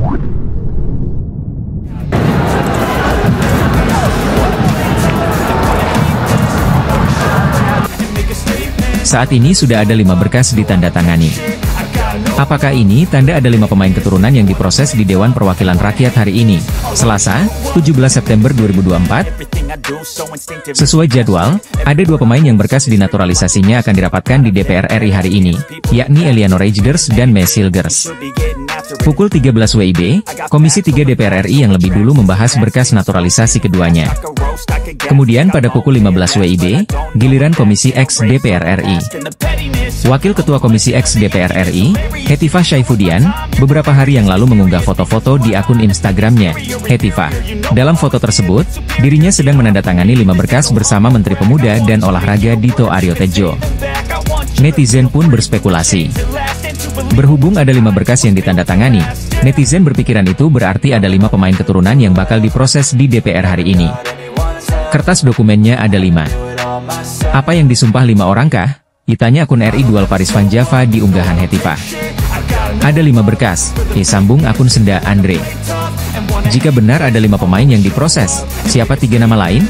Saat ini sudah ada 5 berkas ditandatangani. Apakah ini tanda ada 5 pemain keturunan yang diproses di Dewan Perwakilan Rakyat hari ini, Selasa, 17 September 2024? Sesuai jadwal, ada 2 pemain yang berkas dinaturalisasinya akan dirapatkan di DPR RI hari ini, yakni Eleanor Reigers dan Mes Hilgers. Pukul 13 WIB, Komisi 3 DPR RI yang lebih dulu membahas berkas naturalisasi keduanya. Kemudian pada pukul 15 WIB, giliran Komisi X DPR RI. Wakil Ketua Komisi X DPR RI, Hetifah Syaifuddin, beberapa hari yang lalu mengunggah foto-foto di akun Instagramnya, Hetifah. Dalam foto tersebut, dirinya sedang menandatangani 5 berkas bersama Menteri Pemuda dan Olahraga Dito Aryo Tejo. Netizen pun berspekulasi. Berhubung ada 5 berkas yang ditandatangani, netizen berpikiran itu berarti ada 5 pemain keturunan yang bakal diproses di DPR hari ini. Kertas dokumennya ada 5. Apa yang disumpah 5 orangkah? Ditanya akun RI Dual Paris Van Java di unggahan Hetifah. Ada 5 berkas, sambung akun Senda Andre. Jika benar ada 5 pemain yang diproses, siapa 3 nama lain?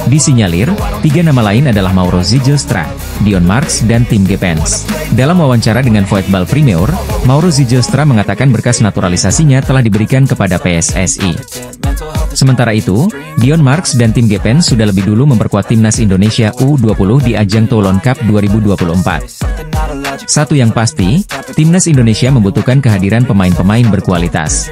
Disinyalir, 3 nama lain adalah Mauro Zijlstra, Dion Marks dan Tim Gepens. Dalam wawancara dengan Voetbal Premier, Mauro Zijlstra mengatakan berkas naturalisasinya telah diberikan kepada PSSI. Sementara itu, Dion Marks dan Tim Gepens sudah lebih dulu memperkuat timnas Indonesia U20 di ajang Toulon Cup 2024. Satu yang pasti, timnas Indonesia membutuhkan kehadiran pemain-pemain berkualitas.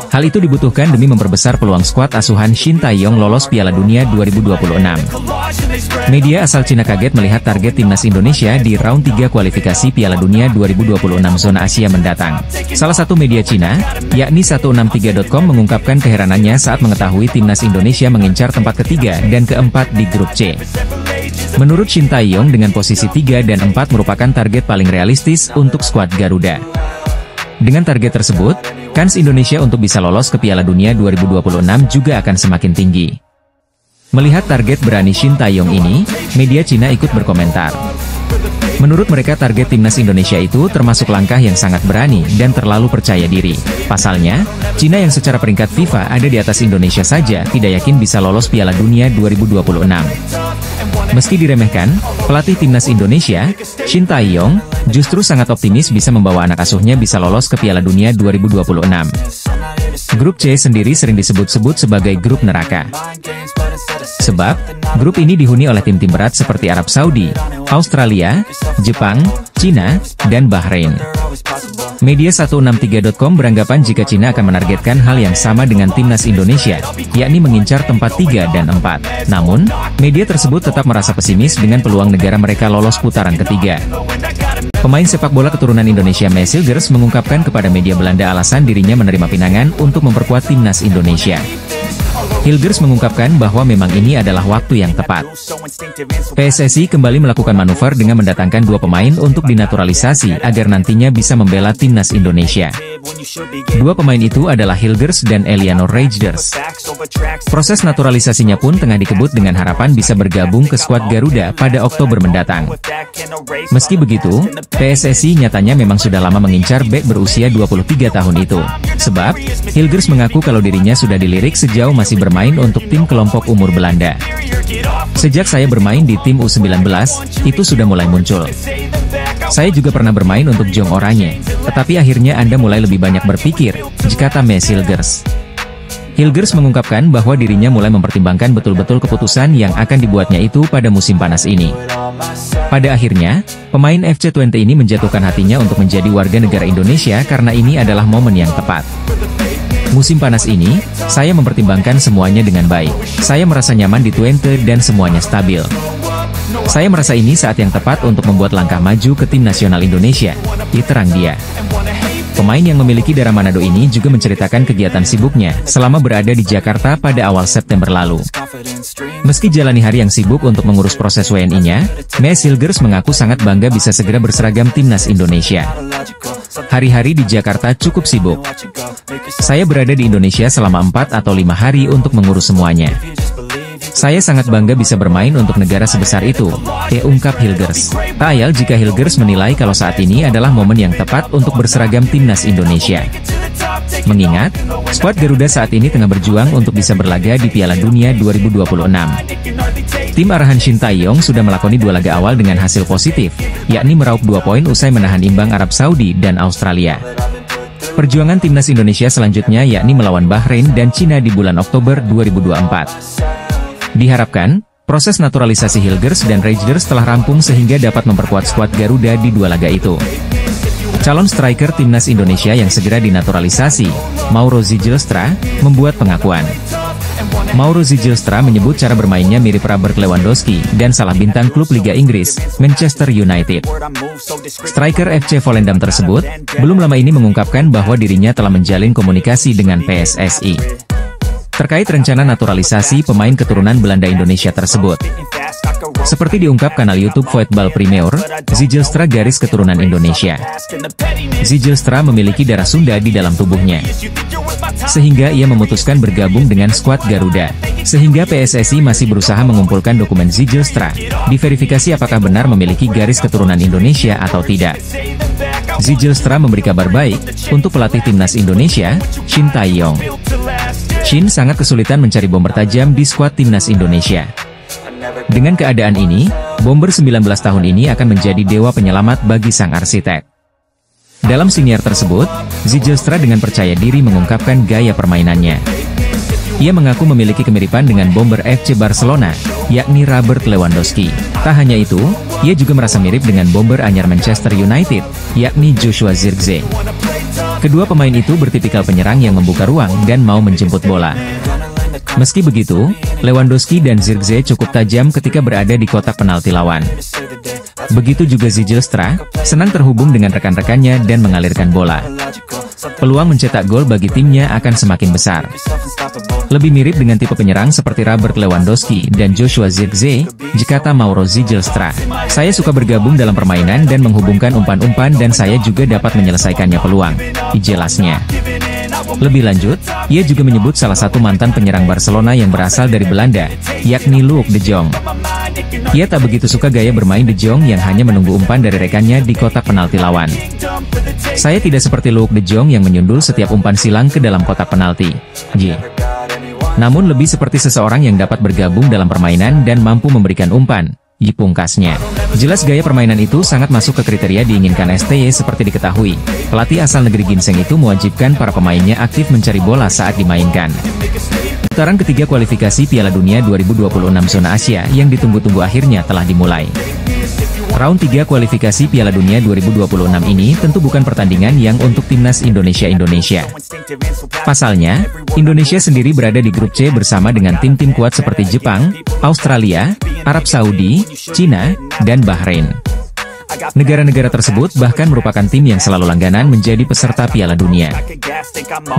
Hal itu dibutuhkan demi memperbesar peluang skuad asuhan Shin Tae-yong lolos Piala Dunia 2026. Media asal Cina kaget melihat target timnas Indonesia di round 3 kualifikasi Piala Dunia 2026 zona Asia mendatang. Salah satu media Cina, yakni 163.com mengungkapkan keheranannya saat mengetahui timnas Indonesia mengincar tempat ketiga dan keempat di grup C. Menurut Shin Tae-yong dengan posisi 3 dan 4 merupakan target paling realistis untuk skuad Garuda. Dengan target tersebut, kans Indonesia untuk bisa lolos ke Piala Dunia 2026 juga akan semakin tinggi. Melihat target berani Shin Tae-yong ini, media Cina ikut berkomentar. Menurut mereka target timnas Indonesia itu termasuk langkah yang sangat berani dan terlalu percaya diri. Pasalnya, Cina yang secara peringkat FIFA ada di atas Indonesia saja tidak yakin bisa lolos Piala Dunia 2026. Meski diremehkan, pelatih timnas Indonesia, Shin Tae-yong, justru sangat optimis bisa membawa anak asuhnya bisa lolos ke Piala Dunia 2026. Grup C sendiri sering disebut-sebut sebagai grup neraka. Sebab, grup ini dihuni oleh tim-tim berat seperti Arab Saudi, Australia, Jepang, Cina, dan Bahrain. Media 163.com beranggapan jika Cina akan menargetkan hal yang sama dengan timnas Indonesia, yakni mengincar tempat 3 dan 4. Namun, media tersebut tetap merasa pesimis dengan peluang negara mereka lolos putaran ketiga. Pemain sepak bola keturunan Indonesia Mes Hilgers mengungkapkan kepada media Belanda alasan dirinya menerima pinangan untuk memperkuat timnas Indonesia. Hilgers mengungkapkan bahwa memang ini adalah waktu yang tepat. PSSI kembali melakukan manuver dengan mendatangkan 2 pemain untuk dinaturalisasi agar nantinya bisa membela timnas Indonesia. 2 pemain itu adalah Hilgers dan Eleanor Reigers. Proses naturalisasinya pun tengah dikebut dengan harapan bisa bergabung ke skuad Garuda pada Oktober mendatang. Meski begitu, PSSI nyatanya memang sudah lama mengincar bek berusia 23 tahun itu. Sebab, Hilgers mengaku kalau dirinya sudah dilirik sejauh masih bermain untuk tim kelompok umur Belanda. Sejak saya bermain di tim U19, itu sudah mulai muncul. Saya juga pernah bermain untuk Jong Oranye, tetapi akhirnya Anda mulai lebih banyak berpikir, kata Mes Hilgers. Hilgers mengungkapkan bahwa dirinya mulai mempertimbangkan betul-betul keputusan yang akan dibuatnya itu pada musim panas ini. Pada akhirnya, pemain FC20 ini menjatuhkan hatinya untuk menjadi warga negara Indonesia karena ini adalah momen yang tepat. Musim panas ini, saya mempertimbangkan semuanya dengan baik. Saya merasa nyaman di Twente dan semuanya stabil. Saya merasa ini saat yang tepat untuk membuat langkah maju ke tim nasional Indonesia, diterang dia. Pemain yang memiliki darah Manado ini juga menceritakan kegiatan sibuknya selama berada di Jakarta pada awal September lalu. Meski jalani hari yang sibuk untuk mengurus proses WNI-nya, Mes Hilgers mengaku sangat bangga bisa segera berseragam timnas Indonesia. Hari-hari di Jakarta cukup sibuk. Saya berada di Indonesia selama 4 atau 5 hari untuk mengurus semuanya. Saya sangat bangga bisa bermain untuk negara sebesar itu, ungkap Hilgers. Tak ayal jika Hilgers menilai kalau saat ini adalah momen yang tepat untuk berseragam timnas Indonesia. Mengingat, skuad Garuda saat ini tengah berjuang untuk bisa berlaga di Piala Dunia 2026. Tim arahan Shin Tae-yong sudah melakoni 2 laga awal dengan hasil positif, yakni meraup 2 poin usai menahan imbang Arab Saudi dan Australia. Perjuangan timnas Indonesia selanjutnya yakni melawan Bahrain dan Cina di bulan Oktober 2024. Diharapkan, proses naturalisasi Hilgers dan Reijnders telah rampung sehingga dapat memperkuat skuad Garuda di 2 laga itu. Calon striker timnas Indonesia yang segera dinaturalisasi, Mauro Zijlstra, membuat pengakuan. Mauro Zijlstra menyebut cara bermainnya mirip Robert Lewandowski dan salah bintang klub Liga Inggris, Manchester United. Striker FC Volendam tersebut, belum lama ini mengungkapkan bahwa dirinya telah menjalin komunikasi dengan PSSI terkait rencana naturalisasi pemain keturunan Belanda Indonesia tersebut. Seperti diungkap kanal YouTube Voetbal Premier, Zijlstra garis keturunan Indonesia. Zijlstra memiliki darah Sunda di dalam tubuhnya, sehingga ia memutuskan bergabung dengan skuad Garuda. Sehingga PSSI masih berusaha mengumpulkan dokumen Zijlstra, diverifikasi apakah benar memiliki garis keturunan Indonesia atau tidak. Zijlstra memberi kabar baik untuk pelatih timnas Indonesia, Shin Tae-yong. Shin sangat kesulitan mencari bomber tajam di skuad timnas Indonesia. Dengan keadaan ini, bomber 19 tahun ini akan menjadi dewa penyelamat bagi sang arsitek. Dalam siniar tersebut, Zijlstra dengan percaya diri mengungkapkan gaya permainannya. Ia mengaku memiliki kemiripan dengan bomber FC Barcelona, yakni Robert Lewandowski. Tak hanya itu, ia juga merasa mirip dengan bomber anyar Manchester United, yakni Joshua Zirkzee. Kedua pemain itu bertipikal penyerang yang membuka ruang dan mau menjemput bola. Meski begitu, Lewandowski dan Zirkzee cukup tajam ketika berada di kotak penalti lawan. Begitu juga Zijlstra, senang terhubung dengan rekan-rekannya dan mengalirkan bola. Peluang mencetak gol bagi timnya akan semakin besar. Lebih mirip dengan tipe penyerang seperti Robert Lewandowski dan Joshua Zirkzee, kata Mauro Zijlstra. Saya suka bergabung dalam permainan dan menghubungkan umpan-umpan dan saya juga dapat menyelesaikannya peluang, jelasnya. Lebih lanjut, ia juga menyebut salah satu mantan penyerang Barcelona yang berasal dari Belanda, yakni Luuk de Jong. Ia tak begitu suka gaya bermain de Jong yang hanya menunggu umpan dari rekannya di kotak penalti lawan. Saya tidak seperti Luuk de Jong yang menyundul setiap umpan silang ke dalam kotak penalti. Namun lebih seperti seseorang yang dapat bergabung dalam permainan dan mampu memberikan umpan, pungkasnya. Jelas gaya permainan itu sangat masuk ke kriteria diinginkan STY seperti diketahui. Pelatih asal negeri ginseng itu mewajibkan para pemainnya aktif mencari bola saat dimainkan. Putaran ketiga kualifikasi Piala Dunia 2026 zona Asia yang ditunggu-tunggu akhirnya telah dimulai. Round 3 kualifikasi Piala Dunia 2026 ini tentu bukan pertandingan yang untuk timnas Indonesia. Pasalnya, Indonesia sendiri berada di grup C bersama dengan tim-tim kuat seperti Jepang, Australia, Arab Saudi, Cina, dan Bahrain. Negara-negara tersebut bahkan merupakan tim yang selalu langganan menjadi peserta Piala Dunia.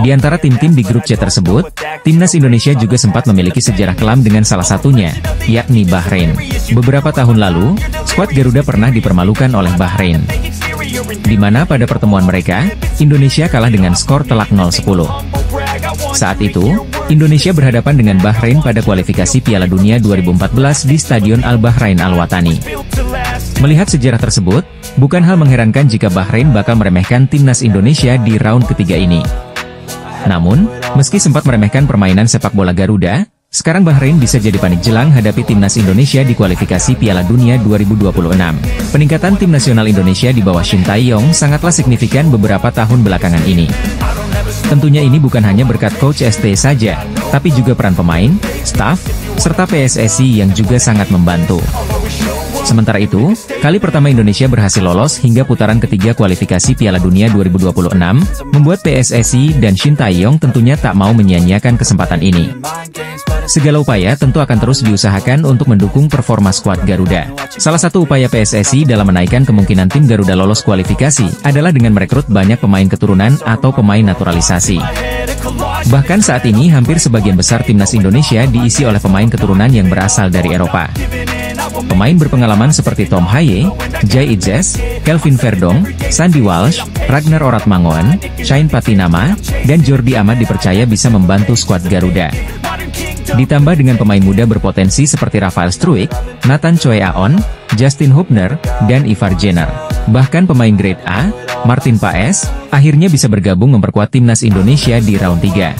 Di antara tim-tim di grup C tersebut, timnas Indonesia juga sempat memiliki sejarah kelam dengan salah satunya, yakni Bahrain. Beberapa tahun lalu, skuad Garuda pernah dipermalukan oleh Bahrain, di mana pada pertemuan mereka, Indonesia kalah dengan skor telak 0-10. Saat itu, Indonesia berhadapan dengan Bahrain pada kualifikasi Piala Dunia 2014 di Stadion Al-Bahrain Al-Watani. Melihat sejarah tersebut, bukan hal mengherankan jika Bahrain bakal meremehkan timnas Indonesia di round ketiga ini. Namun, meski sempat meremehkan permainan sepak bola Garuda, sekarang Bahrain bisa jadi panik jelang hadapi timnas Indonesia di kualifikasi Piala Dunia 2026. Peningkatan tim nasional Indonesia di bawah Shin Tae-yong sangatlah signifikan beberapa tahun belakangan ini. Tentunya ini bukan hanya berkat Coach ST saja, tapi juga peran pemain, staf, serta PSSI yang juga sangat membantu. Sementara itu, kali pertama Indonesia berhasil lolos hingga putaran ketiga kualifikasi Piala Dunia 2026, membuat PSSI dan Shin Tae-yong tentunya tak mau menyia-nyiakan kesempatan ini. Segala upaya tentu akan terus diusahakan untuk mendukung performa skuad Garuda. Salah satu upaya PSSI dalam menaikkan kemungkinan tim Garuda lolos kualifikasi adalah dengan merekrut banyak pemain keturunan atau pemain naturalisasi. Bahkan saat ini hampir sebagian besar timnas Indonesia diisi oleh pemain keturunan yang berasal dari Eropa. Pemain berpengalaman seperti Tom Haye, Jay Itzes, Kelvin Verdong, Sandy Walsh, Ragnar Oratmangoen, Shane Patinama, dan Jordi Amat dipercaya bisa membantu skuad Garuda. Ditambah dengan pemain muda berpotensi seperti Rafael Struijk, Nathan Choi Aon, Justin Hubner, dan Ivar Jenner. Bahkan pemain grade A, Martin Paes, akhirnya bisa bergabung memperkuat timnas Indonesia di round 3.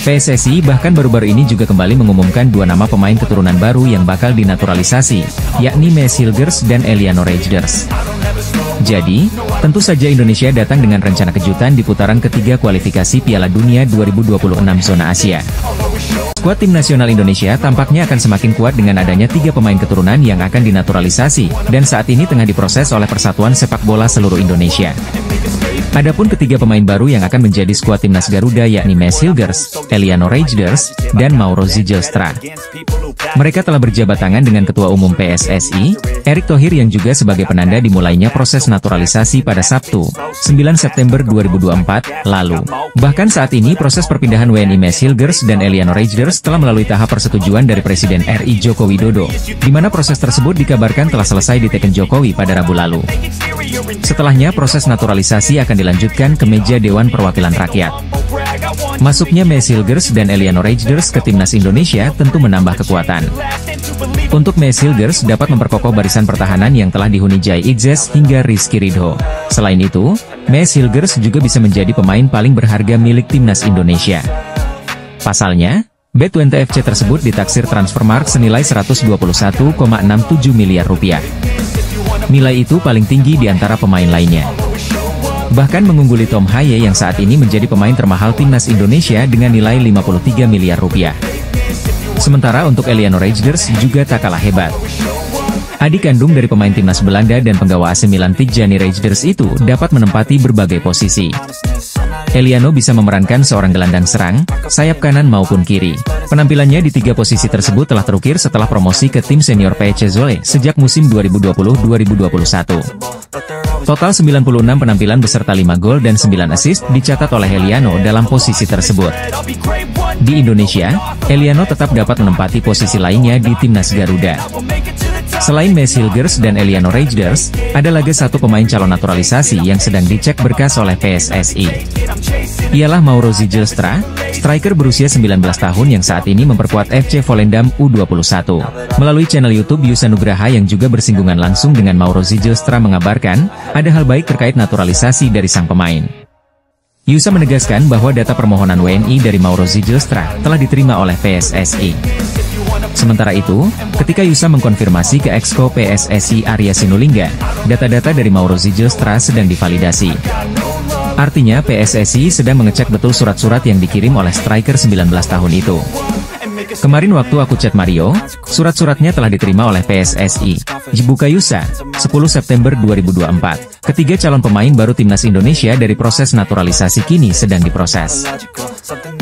PSSI bahkan baru-baru ini juga kembali mengumumkan 2 nama pemain keturunan baru yang bakal dinaturalisasi, yakni Mesilgers dan Eliano Rejders. Jadi, tentu saja Indonesia datang dengan rencana kejutan di putaran ketiga kualifikasi Piala Dunia 2026 zona Asia. Skuad tim nasional Indonesia tampaknya akan semakin kuat dengan adanya 3 pemain keturunan yang akan dinaturalisasi, dan saat ini tengah diproses oleh Persatuan Sepak Bola Seluruh Indonesia. Adapun ketiga pemain baru yang akan menjadi skuad timnas Garuda yakni Mesilgers, Eliano Rejders, dan Mauro Zijlstra. Mereka telah berjabat tangan dengan Ketua Umum PSSI, Erick Thohir yang juga sebagai penanda dimulainya proses naturalisasi pada Sabtu, 9 September 2024, lalu. Bahkan saat ini proses perpindahan WNI Mesilgers dan Eliano Rejders telah melalui tahap persetujuan dari Presiden RI Joko Widodo, di mana proses tersebut dikabarkan telah selesai diteken Jokowi pada Rabu lalu. Setelahnya proses naturalisasi akan dilanjutkan ke meja Dewan Perwakilan Rakyat. Masuknya Mesilgers dan Eliano Rejders ke timnas Indonesia tentu menambah kekuatan. Untuk Mesilgers dapat memperkokoh barisan pertahanan yang telah dihuni Jai Idzes hingga Rizky Ridho. Selain itu, Mesilgers juga bisa menjadi pemain paling berharga milik timnas Indonesia. Pasalnya, B20FC tersebut ditaksir Transfermarkt senilai 121,67 miliar rupiah. Nilai itu paling tinggi di antara pemain lainnya. Bahkan mengungguli Tom Haye yang saat ini menjadi pemain termahal timnas Indonesia dengan nilai 53 miliar rupiah. Sementara untuk Eliano Rejders juga tak kalah hebat. Adik kandung dari pemain timnas Belanda dan penggawa AC Milan Tijjani Rejders itu dapat menempati berbagai posisi. Eliano bisa memerankan seorang gelandang serang, sayap kanan maupun kiri. Penampilannya di 3 posisi tersebut telah terukir setelah promosi ke tim senior PC Zwolle sejak musim 2020-2021. Total 96 penampilan beserta 5 gol dan 9 assist dicatat oleh Eliano dalam posisi tersebut. Di Indonesia, Eliano tetap dapat menempati posisi lainnya di timnas Garuda. Selain Mesilgers dan Eliano Rejders, ada lagi satu pemain calon naturalisasi yang sedang dicek berkas oleh PSSI. Ialah Mauro Zijlstra, striker berusia 19 tahun yang saat ini memperkuat FC Volendam U21. Melalui channel YouTube Yusa Nugraha yang juga bersinggungan langsung dengan Mauro Zijlstra mengabarkan, ada hal baik terkait naturalisasi dari sang pemain. Yusa menegaskan bahwa data permohonan WNI dari Mauro Zijlstra telah diterima oleh PSSI. Sementara itu, ketika Yusa mengkonfirmasi ke Exco PSSI Arya Sinulinga, data-data dari Mauro Zijlstra sedang divalidasi. Artinya PSSI sedang mengecek betul surat-surat yang dikirim oleh striker 19 tahun itu. Kemarin waktu aku chat Mario, surat-suratnya telah diterima oleh PSSI. Buka Yusa, 10 September 2024. Ketiga calon pemain baru timnas Indonesia dari proses naturalisasi kini sedang diproses.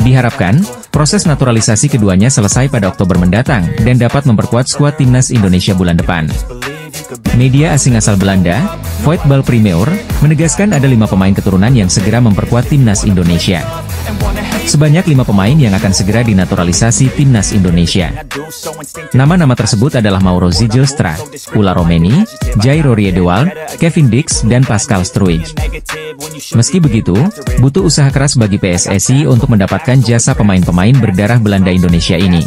Diharapkan, proses naturalisasi keduanya selesai pada Oktober mendatang dan dapat memperkuat skuad timnas Indonesia bulan depan. Media asing asal Belanda, Voetbal Primeur, menegaskan ada 5 pemain keturunan yang segera memperkuat timnas Indonesia. Sebanyak 5 pemain yang akan segera dinaturalisasi timnas Indonesia. Nama-nama tersebut adalah Mauro Zijlstra, Ula Romeni, Jairo Riedewald, Kevin Dix, dan Pascal Struij. Meski begitu, butuh usaha keras bagi PSSI untuk mendapatkan jasa pemain-pemain berdarah Belanda Indonesia ini.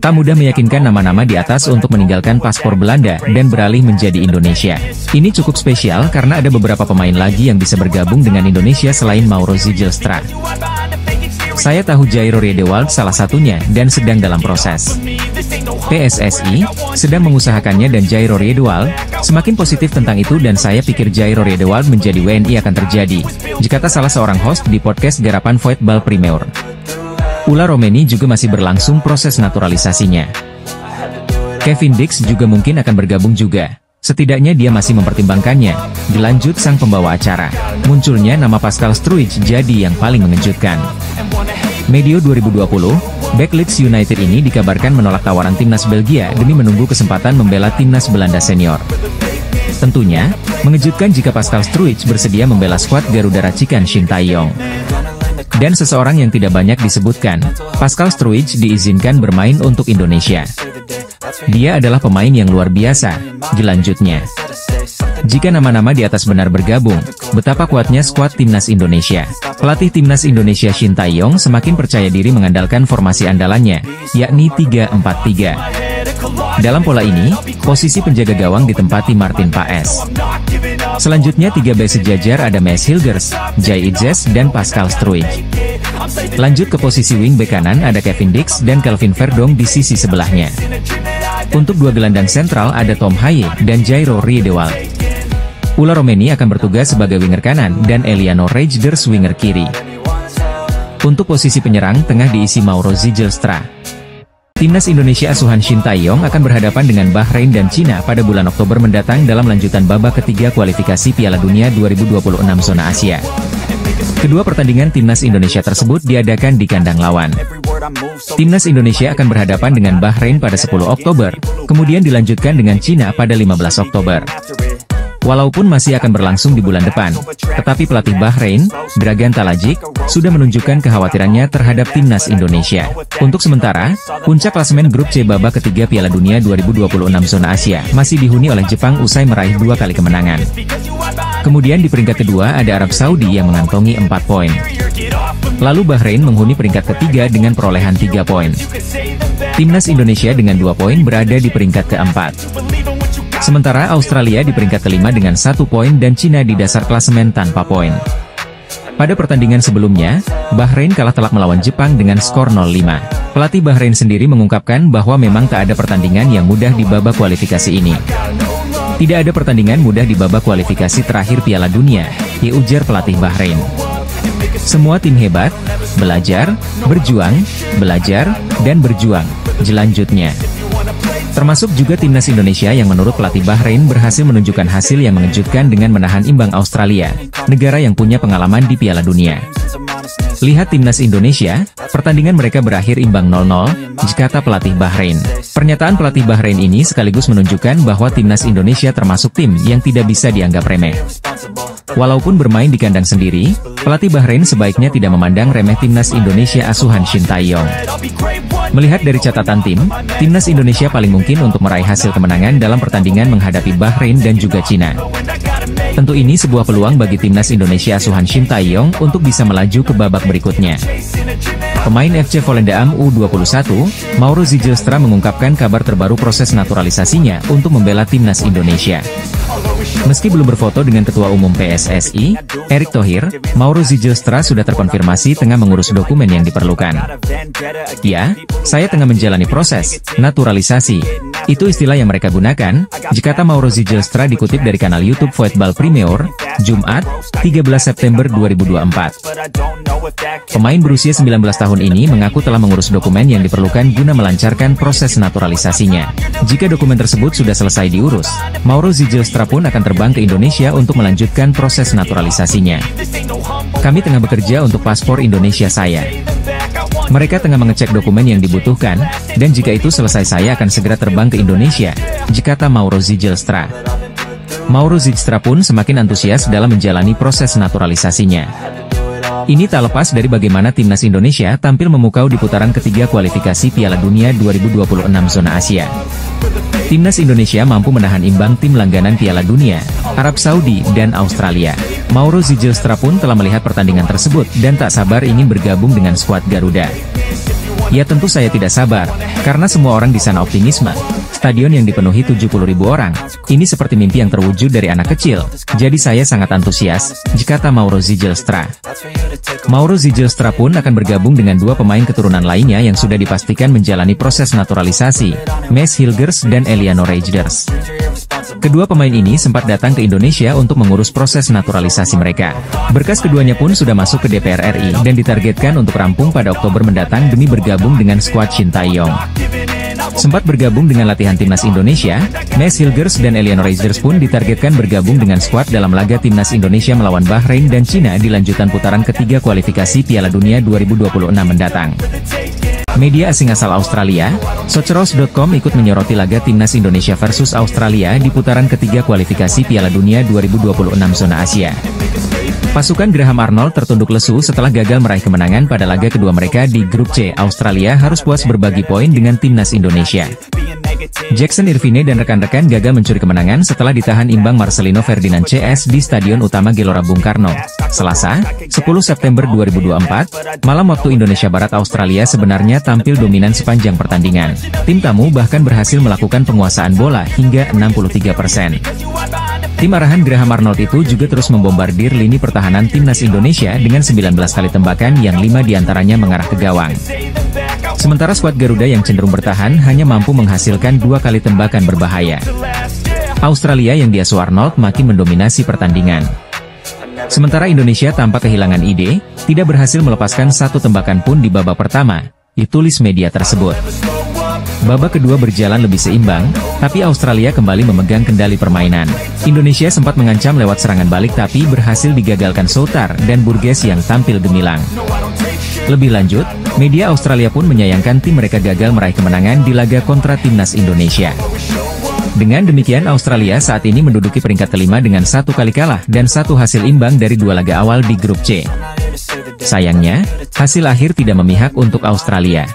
Tak mudah meyakinkan nama-nama di atas untuk meninggalkan paspor Belanda dan beralih menjadi Indonesia. Ini cukup spesial karena ada beberapa pemain lagi yang bisa bergabung dengan Indonesia selain Mauro Zijlstra. Saya tahu Jairo Riedewald salah satunya dan sedang dalam proses. PSSI sedang mengusahakannya dan Jairo Riedewald semakin positif tentang itu dan saya pikir Jairo Riedewald menjadi WNI akan terjadi, jika tak salah seorang host di podcast garapan Voetbal Primeur. Ula Romeni juga masih berlangsung proses naturalisasinya. Kevin Dix juga mungkin akan bergabung juga. Setidaknya dia masih mempertimbangkannya. Dilanjut sang pembawa acara. Munculnya nama Pascal Struij jadi yang paling mengejutkan. Medio 2020, bek Leeds United ini dikabarkan menolak tawaran timnas Belgia demi menunggu kesempatan membela timnas Belanda senior. Tentunya, mengejutkan jika Pascal Struij bersedia membela skuad Garuda racikan Shin Tae-yong. Dan seseorang yang tidak banyak disebutkan, Pascal Struij diizinkan bermain untuk Indonesia. Dia adalah pemain yang luar biasa, dilanjutnya. Jika nama-nama di atas benar bergabung, betapa kuatnya skuad timnas Indonesia. Pelatih timnas Indonesia Shin Tae-yong semakin percaya diri mengandalkan formasi andalannya, yakni 3-4-3. Dalam pola ini, posisi penjaga gawang ditempati Martin Paes. Selanjutnya 3 bek sejajar ada Mads Hilgers, Jay Itzes, dan Pascal Struij. Lanjut ke posisi wing bek kanan ada Kevin Dix dan Kelvin Verdong di sisi sebelahnya. Untuk 2 gelandang sentral ada Tom Haye dan Jairo Riedewald. Ula Romeni akan bertugas sebagai winger kanan dan Eliano Reijnders winger kiri. Untuk posisi penyerang tengah diisi Mauro Zijlstra. Timnas Indonesia asuhan Shin Tae-yong akan berhadapan dengan Bahrain dan Cina pada bulan Oktober mendatang dalam lanjutan babak ketiga kualifikasi Piala Dunia 2026 zona Asia. Kedua pertandingan Timnas Indonesia tersebut diadakan di kandang lawan. Timnas Indonesia akan berhadapan dengan Bahrain pada 10 Oktober, kemudian dilanjutkan dengan Cina pada 15 Oktober. Walaupun masih akan berlangsung di bulan depan, tetapi pelatih Bahrain, Dragan Talajik, sudah menunjukkan kekhawatirannya terhadap Timnas Indonesia. Untuk sementara, puncak klasemen grup C babak ketiga Piala Dunia 2026 zona Asia masih dihuni oleh Jepang usai meraih 2 kali kemenangan. Kemudian di peringkat kedua ada Arab Saudi yang mengantongi 4 poin. Lalu Bahrain menghuni peringkat ketiga dengan perolehan 3 poin. Timnas Indonesia dengan 2 poin berada di peringkat keempat. Sementara Australia di peringkat kelima dengan 1 poin dan Cina di dasar klasemen tanpa poin. Pada pertandingan sebelumnya, Bahrain kalah telak melawan Jepang dengan skor 0-5. Pelatih Bahrain sendiri mengungkapkan bahwa memang tak ada pertandingan yang mudah di babak kualifikasi ini. Tidak ada pertandingan mudah di babak kualifikasi terakhir Piala Dunia, ujar pelatih Bahrain. Semua tim hebat, belajar, dan berjuang, jelanjutnya. Termasuk juga Timnas Indonesia yang menurut pelatih Bahrain berhasil menunjukkan hasil yang mengejutkan dengan menahan imbang Australia, negara yang punya pengalaman di Piala Dunia. Lihat Timnas Indonesia, pertandingan mereka berakhir imbang 0-0, kata pelatih Bahrain. Pernyataan pelatih Bahrain ini sekaligus menunjukkan bahwa Timnas Indonesia termasuk tim yang tidak bisa dianggap remeh. Walaupun bermain di kandang sendiri, pelatih Bahrain sebaiknya tidak memandang remeh Timnas Indonesia asuhan Shin Tae-yong. Melihat dari catatan tim, Timnas Indonesia paling mungkin untuk meraih hasil kemenangan dalam pertandingan menghadapi Bahrain dan juga Cina. Tentu ini sebuah peluang bagi Timnas Indonesia asuhan Shin Tae-yong untuk bisa melaju ke babak berikutnya. Pemain FC Volendam U21, Mauro Zijlstra mengungkapkan kabar terbaru proses naturalisasinya untuk membela Timnas Indonesia. Meski belum berfoto dengan Ketua Umum PSSI, Erick Thohir, Mauro Zijlstra sudah terkonfirmasi tengah mengurus dokumen yang diperlukan. Ya, saya tengah menjalani proses naturalisasi. Itu istilah yang mereka gunakan, kata Mauro Zijlstra dikutip dari kanal YouTube Voetbal Premier, Jumat, 13 September 2024. Pemain berusia 19 tahun ini mengaku telah mengurus dokumen yang diperlukan guna melancarkan proses naturalisasinya. Jika dokumen tersebut sudah selesai diurus, Mauro Zijlstra pun akan terbang ke Indonesia untuk melanjutkan proses naturalisasinya. Kami tengah bekerja untuk paspor Indonesia saya. Mereka tengah mengecek dokumen yang dibutuhkan, dan jika itu selesai saya akan segera terbang ke Indonesia, kata Mauro Zijlstra. Mauro Zijlstra pun semakin antusias dalam menjalani proses naturalisasinya. Ini tak lepas dari bagaimana Timnas Indonesia tampil memukau di putaran ketiga kualifikasi Piala Dunia 2026 zona Asia. Timnas Indonesia mampu menahan imbang tim langganan Piala Dunia, Arab Saudi dan Australia. Mauro Zijlstra pun telah melihat pertandingan tersebut dan tak sabar ingin bergabung dengan skuad Garuda. Ya tentu saya tidak sabar, karena semua orang di sana optimisme. Stadion yang dipenuhi 70.000 orang, ini seperti mimpi yang terwujud dari anak kecil, jadi saya sangat antusias, kata Mauro Zijlstra. Mauro Zijlstra pun akan bergabung dengan 2 pemain keturunan lainnya yang sudah dipastikan menjalani proses naturalisasi, Mads Hilgers dan Eliano Reijnders. Kedua pemain ini sempat datang ke Indonesia untuk mengurus proses naturalisasi mereka. Berkas keduanya pun sudah masuk ke DPR RI dan ditargetkan untuk rampung pada Oktober mendatang demi bergabung dengan skuad Shin Tae-yong. Sempat bergabung dengan latihan Timnas Indonesia, Mads Hilgers dan Eliano Reijnders pun ditargetkan bergabung dengan skuad dalam laga Timnas Indonesia melawan Bahrain dan Cina di lanjutan putaran ketiga kualifikasi Piala Dunia 2026 mendatang. Media asing asal Australia, Socceroos.com ikut menyoroti laga Timnas Indonesia versus Australia di putaran ketiga kualifikasi Piala Dunia 2026 zona Asia. Pasukan Graham Arnold tertunduk lesu setelah gagal meraih kemenangan pada laga kedua mereka di grup C. Australia harus puas berbagi poin dengan Timnas Indonesia. Jackson Irvine dan rekan-rekan gagal mencuri kemenangan setelah ditahan imbang Marcelino Ferdinand CS di Stadion Utama Gelora Bung Karno, Selasa, 10 September 2024, malam waktu Indonesia Barat. Australia sebenarnya tampil dominan sepanjang pertandingan. Tim tamu bahkan berhasil melakukan penguasaan bola hingga 63%. Tim arahan Graham Arnold itu juga terus membombardir lini pertahanan timnas Indonesia dengan 19 kali tembakan yang 5 diantaranya mengarah ke gawang. Sementara skuad Garuda yang cenderung bertahan hanya mampu menghasilkan 2 kali tembakan berbahaya. Australia yang diasuh Arnold makin mendominasi pertandingan. Sementara Indonesia tanpa kehilangan ide, tidak berhasil melepaskan 1 tembakan pun di babak pertama, ditulis media tersebut. Babak kedua berjalan lebih seimbang, tapi Australia kembali memegang kendali permainan. Indonesia sempat mengancam lewat serangan balik tapi berhasil digagalkan Soutar dan Burgess yang tampil gemilang. Lebih lanjut, media Australia pun menyayangkan tim mereka gagal meraih kemenangan di laga kontra timnas Indonesia. Dengan demikian Australia saat ini menduduki peringkat kelima dengan 1 kali kalah dan 1 hasil imbang dari 2 laga awal di grup C. Sayangnya, hasil akhir tidak memihak untuk Australia.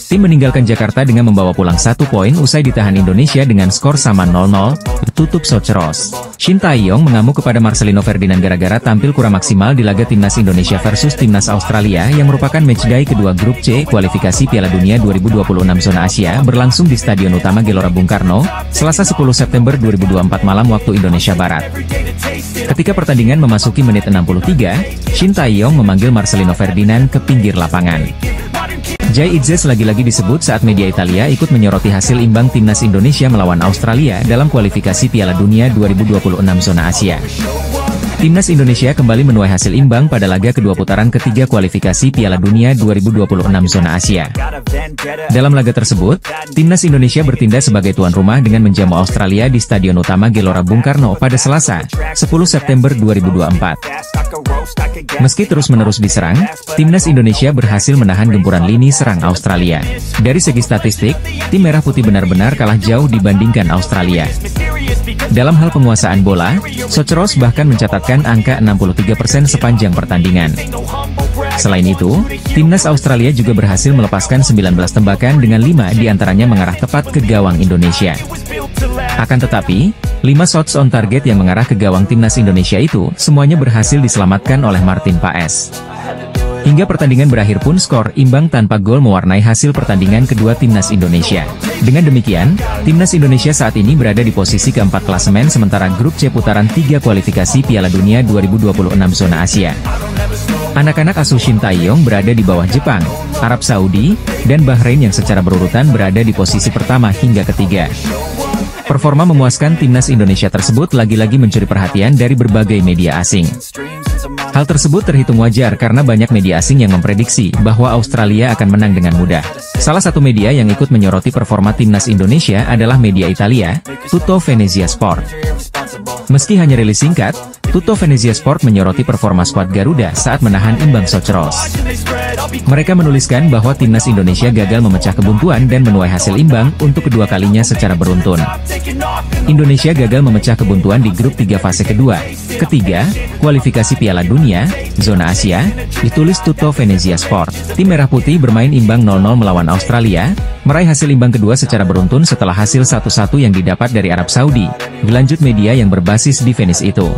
Tim meninggalkan Jakarta dengan membawa pulang 1 poin usai ditahan Indonesia dengan skor sama 0-0, tutup Soceros. Shin Tae-yong mengamuk kepada Marcelino Ferdinand gara-gara tampil kurang maksimal di laga timnas Indonesia versus timnas Australia yang merupakan matchday kedua grup C kualifikasi Piala Dunia 2026 zona Asia berlangsung di Stadion Utama Gelora Bung Karno, Selasa 10 September 2024 malam waktu Indonesia Barat. Ketika pertandingan memasuki menit 63, Shin Tae-yong memanggil Marcelino Ferdinand ke pinggir lapangan. Jai Idzes lagi-lagi disebut saat media Italia ikut menyoroti hasil imbang timnas Indonesia melawan Australia dalam kualifikasi Piala Dunia 2026 zona Asia. Timnas Indonesia kembali menuai hasil imbang pada laga kedua putaran ketiga kualifikasi Piala Dunia 2026 zona Asia. Dalam laga tersebut, timnas Indonesia bertindak sebagai tuan rumah dengan menjamu Australia di Stadion Utama Gelora Bung Karno pada Selasa, 10 September 2024. Meski terus-menerus diserang, timnas Indonesia berhasil menahan gempuran lini serang Australia. Dari segi statistik, tim Merah Putih benar-benar kalah jauh dibandingkan Australia. Dalam hal penguasaan bola, Soceros bahkan mencatatkan angka 63% sepanjang pertandingan. Selain itu, timnas Australia juga berhasil melepaskan 19 tembakan dengan 5 diantaranya mengarah tepat ke gawang Indonesia. Akan tetapi, 5 shots on target yang mengarah ke gawang timnas Indonesia itu semuanya berhasil diselamatkan oleh Martin Paes. Hingga pertandingan berakhir pun skor imbang tanpa gol mewarnai hasil pertandingan kedua timnas Indonesia. Dengan demikian, timnas Indonesia saat ini berada di posisi keempat klasemen sementara grup C putaran 3 kualifikasi Piala Dunia 2026 zona Asia. Anak-anak asuh Shin Tae-yong berada di bawah Jepang, Arab Saudi, dan Bahrain yang secara berurutan berada di posisi pertama hingga ketiga. Performa memuaskan timnas Indonesia tersebut lagi-lagi mencuri perhatian dari berbagai media asing. Hal tersebut terhitung wajar karena banyak media asing yang memprediksi bahwa Australia akan menang dengan mudah. Salah satu media yang ikut menyoroti performa timnas Indonesia adalah media Italia, Tutto Venezia Sport. Meski hanya rilis singkat, Tutto Venezia Sport menyoroti performa skuad Garuda saat menahan imbang Soceros. Mereka menuliskan bahwa timnas Indonesia gagal memecah kebuntuan dan menuai hasil imbang untuk kedua kalinya secara beruntun. Indonesia gagal memecah kebuntuan di grup 3 fase kedua, ketiga, kualifikasi Piala Dunia, zona Asia, ditulis Tutto Venezia Sport. Tim Merah Putih bermain imbang 0-0 melawan Australia, meraih hasil imbang kedua secara beruntun setelah hasil 1-1 yang didapat dari Arab Saudi, dilanjut media yang berbasis di Venice itu.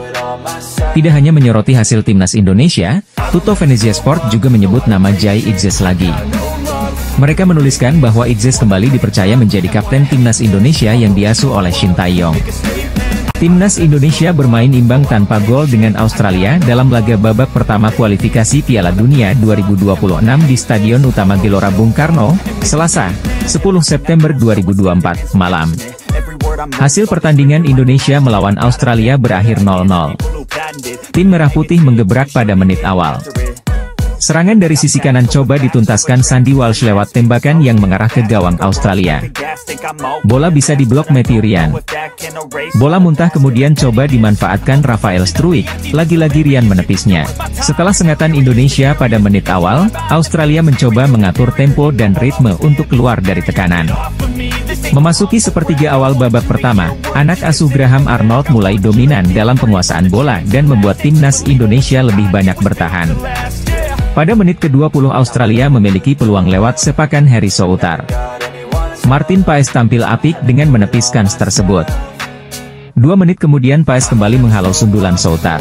Tidak hanya menyoroti hasil timnas Indonesia, Tutto Venezia Sport juga menyebut nama Jai Idzes lagi. Mereka menuliskan bahwa Idzes kembali dipercaya menjadi kapten timnas Indonesia yang diasuh oleh Shin Tae-yong. Timnas Indonesia bermain imbang tanpa gol dengan Australia dalam laga babak pertama kualifikasi Piala Dunia 2026 di Stadion Utama Gelora Bung Karno, Selasa, 10 September 2024, malam. Hasil pertandingan Indonesia melawan Australia berakhir 0-0. Tim Merah Putih menggebrak pada menit awal. Serangan dari sisi kanan coba dituntaskan Sandy Walsh lewat tembakan yang mengarah ke gawang Australia. Bola bisa diblok Matthew Ryan. Bola muntah kemudian coba dimanfaatkan Rafael Struijk, lagi-lagi Ryan menepisnya. Setelah sengatan Indonesia pada menit awal, Australia mencoba mengatur tempo dan ritme untuk keluar dari tekanan. Memasuki sepertiga awal babak pertama, anak asuh Graham Arnold mulai dominan dalam penguasaan bola dan membuat timnas Indonesia lebih banyak bertahan. Pada menit ke-20 Australia memiliki peluang lewat sepakan Harry Soutar. Martin Paes tampil apik dengan menepis kans tersebut. 2 menit kemudian Paes kembali menghalau sundulan Soutar.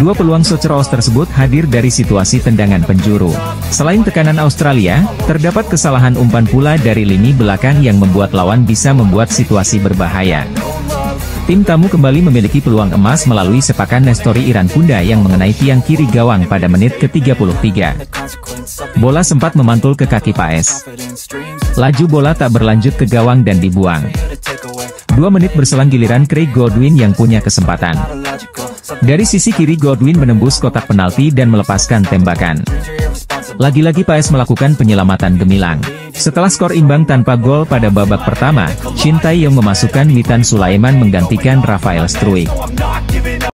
2 peluang Soceros tersebut hadir dari situasi tendangan penjuru. Selain tekanan Australia, terdapat kesalahan umpan pula dari lini belakang yang membuat lawan bisa membuat situasi berbahaya. Tim tamu kembali memiliki peluang emas melalui sepakan Nestori Iran Kunda yang mengenai tiang kiri gawang pada menit ke-33. Bola sempat memantul ke kaki Paes. Laju bola tak berlanjut ke gawang dan dibuang. 2 menit berselang giliran Craig Godwin yang punya kesempatan. Dari sisi kiri Godwin menembus kotak penalti dan melepaskan tembakan. Lagi-lagi Paes melakukan penyelamatan gemilang. Setelah skor imbang tanpa gol pada babak pertama, Shin Tae-yong memasukkan Witan Sulaiman menggantikan Rafael Struijk.